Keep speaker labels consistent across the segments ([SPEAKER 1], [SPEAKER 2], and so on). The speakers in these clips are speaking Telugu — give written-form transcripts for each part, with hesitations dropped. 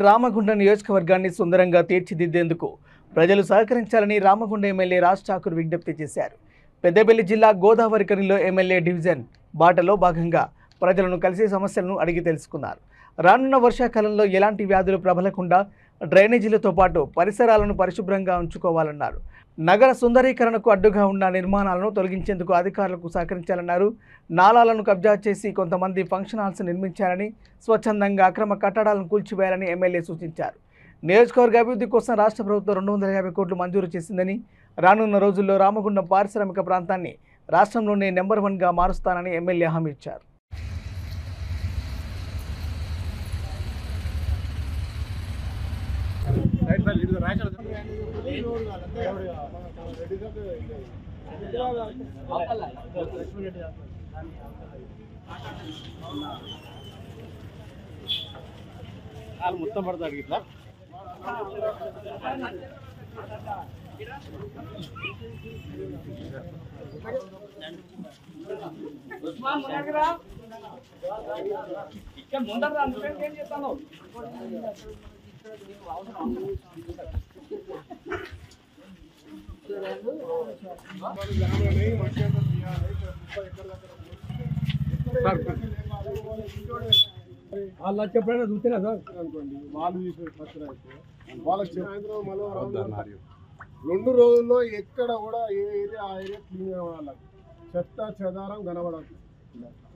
[SPEAKER 1] రామగుండ నియోజకవర్గాన్ని సుందరంగా తీర్చిదిద్దేందుకు ప్రజలు సహకరించాలని రామగుండ ఎమ్మెల్యే రాజ్ ఠాకూర్ విజ్ఞప్తి చేశారు. పెద్దపల్లి జిల్లా గోదావరికనిలో ఎమ్మెల్యే డివిజన్ బాటలో భాగంగా ప్రజలను కలిసి సమస్యలను అడిగి తెలుసుకున్నారు. రానున్న వర్షాకాలంలో ఎలాంటి వ్యాధులు ప్రబలకుండా డ్రైనేజీలతో పాటు పరిసరాలను పరిశుభ్రంగా ఉంచుకోవాలన్నారు. నగర సుందరీకరణకు అడ్డుగా ఉన్న నిర్మాణాలను తొలగించేందుకు అధికారులకు సహకరించాలన్నారు. నాలాలను కబ్జా చేసి కొంతమంది ఫంక్షన్ హాల్స్ నిర్మించారని, స్వచ్ఛందంగా అక్రమ కట్టడాలను కూల్చివేయాలని ఎమ్మెల్యే సూచించారు. నియోజకవర్గ అభివృద్ధి కోసం రాష్ట్ర ప్రభుత్వం 250 కోట్లు మంజూరు చేసిందని, రానున్న రోజుల్లో రామగుండం పారిశ్రామిక ప్రాంతాన్ని రాష్ట్రంలోనే నెంబర్ 1గా మారుస్తానని ఎమ్మెల్యే హామీ ఇచ్చారు.
[SPEAKER 2] మొత్తం పడతాడు ఇట్లా ఇక్కడ ముందర ఏం చేస్తాను
[SPEAKER 3] వాళ్ళు చెప్పినా చూసినా సార్ అనుకోండి, వాళ్ళు వాళ్ళకి సాయంత్రం మళ్ళీ 2 రోజుల్లో ఎక్కడ కూడా ఏ ఏరియా ఆ ఏరియా క్లీన్ వాళ్ళకి చెత్త చెదారం కనబడదు.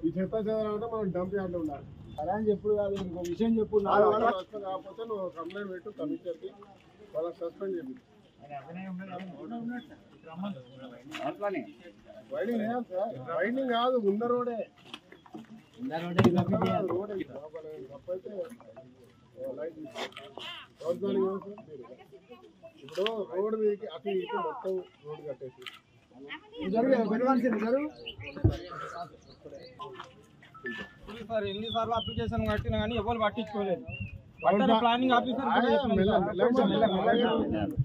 [SPEAKER 3] ఈ చెత్త చెదారం అంటే మనం డంప్ యార్డ్లో ఉండాలి. అలా అని చెప్పుడు కాదు, ఇంకో విషయం చెప్పు. కాకపోతే నువ్వు కంప్లైంట్ పెట్టు కమిషనర్కి, వాళ్ళకి సస్పెండ్ చేయండి. వైడింగ్ వేయాలి సార్, వైడింగ్ కాదు, ఉన్న రోడే ఇప్పుడు రోడ్ మీదకి అటు ఇటు మొత్తం రోడ్ కట్టేసి
[SPEAKER 2] ఎన్నిసార్లు అప్లికేషన్ కట్టినా కానీ ఎవరు పట్టించుకోలేదు. ప్లానింగ్ ఆఫీసర్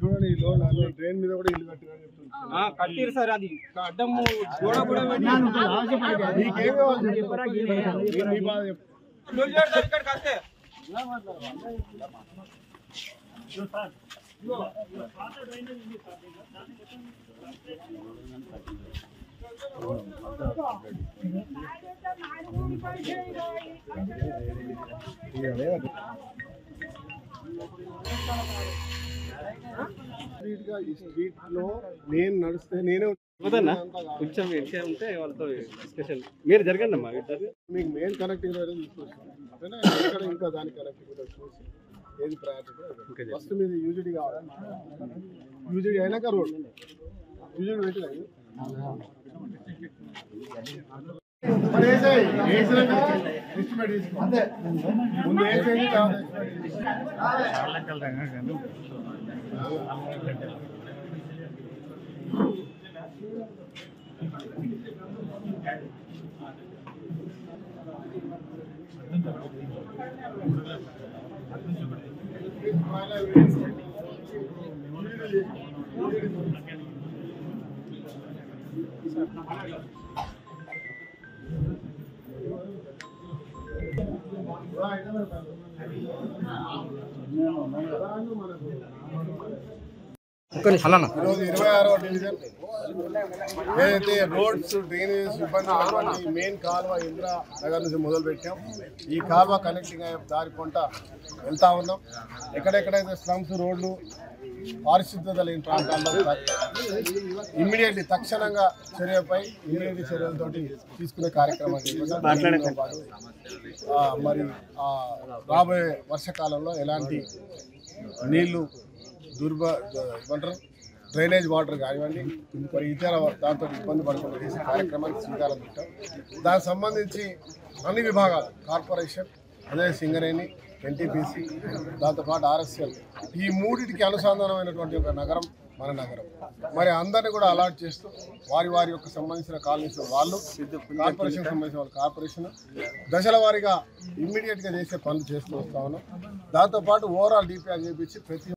[SPEAKER 3] చూడండి, ఈ లోన్ ట్రైన్ మీద కూడా ఇల్లు కట్టినని చెప్తున్నారు.
[SPEAKER 2] కట్టిరు సార్, అది అడ్డము గోడ కూడా కట్టే
[SPEAKER 3] ఈ స్ట్రీట్ లో నేను నడిస్తే నేనే
[SPEAKER 2] కొంచెం విషయం ఉంటే వాళ్ళతో డిస్కషన్ మీరు జరగండి అమ్మా.
[SPEAKER 3] మీకు మెయిన్ కనెక్టింగ్ చూస్తాను, ఇక్కడ ఇంకా దాని కనెక్టింగ్ చూసి ఏది ప్రయారిటీ. ఫస్ట్ మీది యూజిడి కావాలి, యూజిడి అయినాక రోడ్ యూజిడి పెట్టిన ముందు వేసేది కాదు. ఈరోజు 26వ డివిజన్ ఏదైతే రోడ్స్ డ్రైనేజ్ ఇబ్బంది మెయిన్ కాలువ ఇందిరా నగర్ నుంచి మొదలు పెట్టాం. ఈ కాలువ కనెక్టింగ్ అయ్యే దారి కొంట వెళ్తా ఉన్నాం. ఎక్కడెక్కడైతే స్లమ్స్ రోడ్లు పారిశుద్ధత లేని ప్రాంతాల్లో ఇమ్మీడియట్లీ తక్షణంగా చర్యపై ఇమ్మీడియట్ చర్యలతో తీసుకునే కార్యక్రమం మరి రాబోయే వర్షాకాలంలో ఎలాంటి నీళ్లు ఏమంటారు డ్రైనేజ్ వాటర్ కానివ్వండి మరి ఇతర దాంతో ఇబ్బంది పడకుండా చేసే కార్యక్రమానికి శ్రీకారం చుట్టాం. దానికి సంబంధించి అన్ని విభాగాలు కార్పొరేషన్, అదే సింగరేణి, ఎన్టీపీసీ, దాంతోపాటు ఆర్ఎస్ఎల్, ఈ మూడింటికి అనుసంధానమైనటువంటి ఒక నగరం మన నగరం. మరి అందరినీ కూడా అలాట్ చేస్తూ వారి వారి యొక్క సంబంధించిన కాలనీస్ వాళ్ళు, కార్పొరేషన్ సంబంధించిన వాళ్ళు కార్పొరేషన్ దశల వారీగా ఇమ్మీడియట్గా చేసే పనులు చేస్తూ వస్తా ఉన్నాం. దాంతోపాటు ఓవరాల్ డిపిఆర్ చేపించి ప్రతి